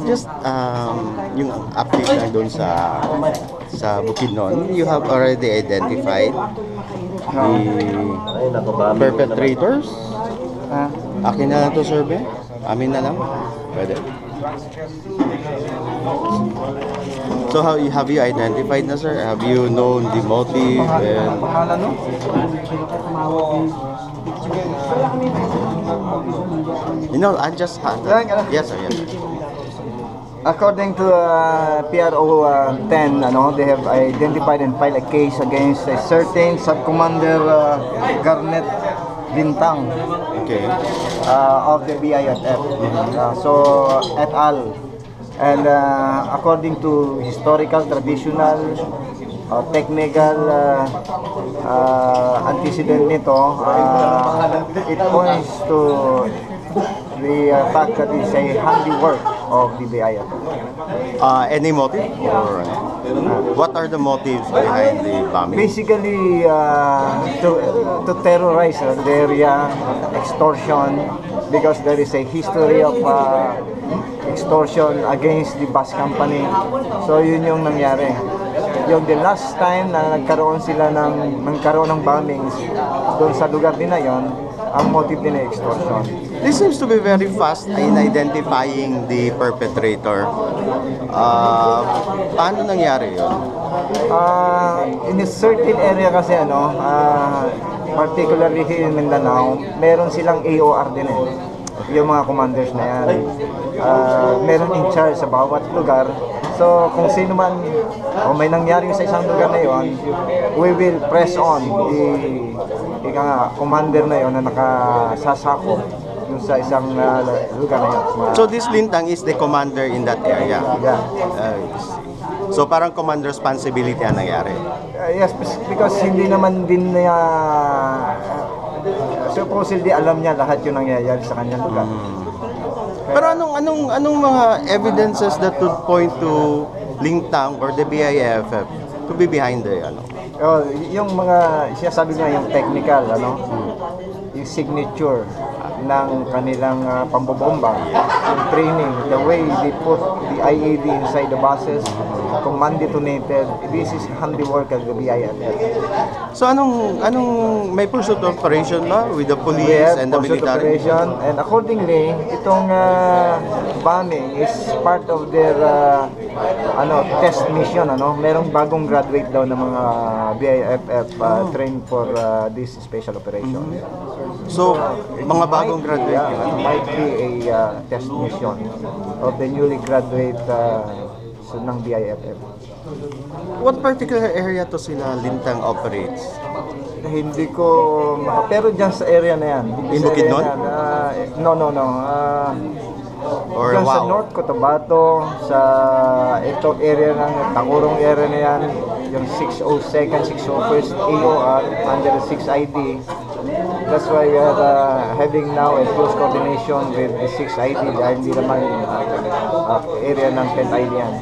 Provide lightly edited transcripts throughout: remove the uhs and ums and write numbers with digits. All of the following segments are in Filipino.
Just yung update lang doon sa Bukidnon, you have already identified the perpetrators? Akin na lang to, sir, be? Amin na lang? Pwede? So have you identified na, sir? Have you known the motive and... You know, I just had... Yes, sir, yes, sir. According to PRO 10, they have identified and filed a case against a certain Sub-Commander Garnet Bintang, Okay. of the BIFF. So, et al. And according to historical, traditional, technical antecedent nito, it points to the fact that it's a handiwork of the BIFF. Any motive? Or what are the motives behind the bombing? Basically, to terrorize the area, extortion, because there is a history of extortion against the bus company. So yun yung nangyari. Yung the last time na nagkaroon ng bombings doon sa lugar din na yon, ang motive din ay extortion. This seems to be very fast in identifying the perpetrator. Paano nangyari yun? In a certain area kasi particularly here in Mindanao, meron silang AOR din yung mga commanders na yan. Meron in charge sa bawat lugar. So kung sino man o may nangyari sa isang lugar na yon, we will press on the commander na yon na nakasasakop dun sa isang lugar na yon. So this Lintang is the commander in that area? Yeah. So parang command responsibility ang nangyari? Yes, because hindi naman din supposedly alam niya lahat yung nangyayari sa kanyang lugar. Pero anong mga evidences that would point to Lintang or the BIFF to be behind the Yung mga sinasabi nga yung technical, yung signature ng kanilang pambobomba, yung training, the way they put the IED inside the buses, command detonated, this is handiwork of the BIFF. So anong may pursuit operation ba with the police and the military? Operation, and accordingly, itong bombing is part of their test mission. Merong bagong graduate daw ng mga BIFF trained for this special operation. So mga bagong graduate might be a test mission of the newly graduate ng BIFF. What particular area to sila Lintang operates? Hindi ko pero dyan sa area na yan. In Bukidnon? No. Or Dyan sa North Cotabato, sa itong area ng Tacurong area na yan, yung 602nd, 601st AOR under the 6ID. That's why we are having now a close coordination with the 6ID dahil hindi naman area ng 10th ID yan.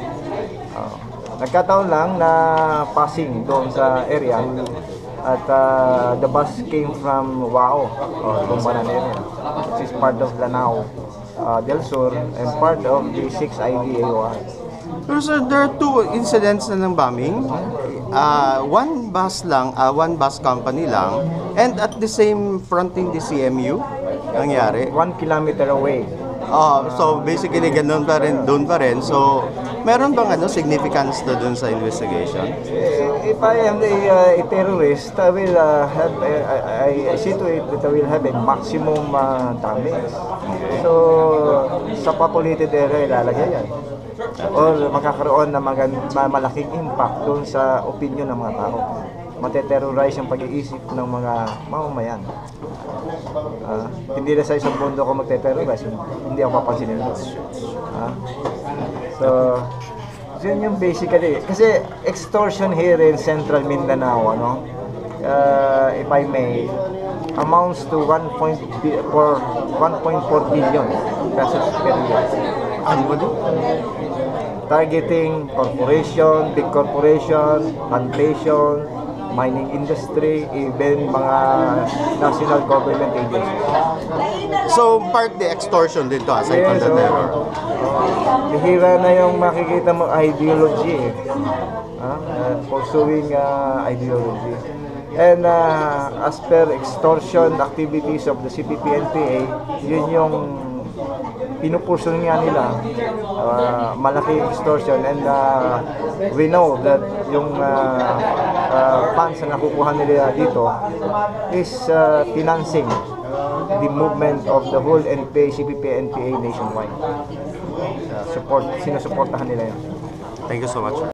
Nagkataon lang na passing doon sa area at the bus came from Wao or Lumbanan area, which is part of Lanao del Sur and part of the 6ID AOR. Pero sir, there are two incidents na ng bombing. One bus company lang, and at the same fronting the CMU nangyari. 1 kilometer away. So basically ganun pa rin, doon pa rin. So meron bang significance to doon sa investigation? If I am a terrorist, I will I see to it that I will have a maximum damage. So sa populated area ilalagay yan. Or magkakaroon ng malaking impact doon sa opinion ng mga tao. Mateterrorize yung pag-iisip ng mga mamamayan. Hindi na sa isang mundo ko magte-terrorize, hindi ako papansinin mo. So yun yung basically, kasi extortion here in Central Mindanao, if I may, amounts to 1.4 billion pesos per year. Targeting corporation, big corporation, plantation, mining industry, even mga national government agencies. So, partly extortion dito aside from the terror. Bihira na yung makikita mo ideology eh. Pursuing ideology. And as per extortion activities of the CPP-NPA, yun yung pinupursun nga nila, malaking extortion, and we know that yung funds na nakukuha nila dito is financing the movement of the whole NPA, CPP-NPA nationwide. Sinusuportahan nila yan. Thank you so much.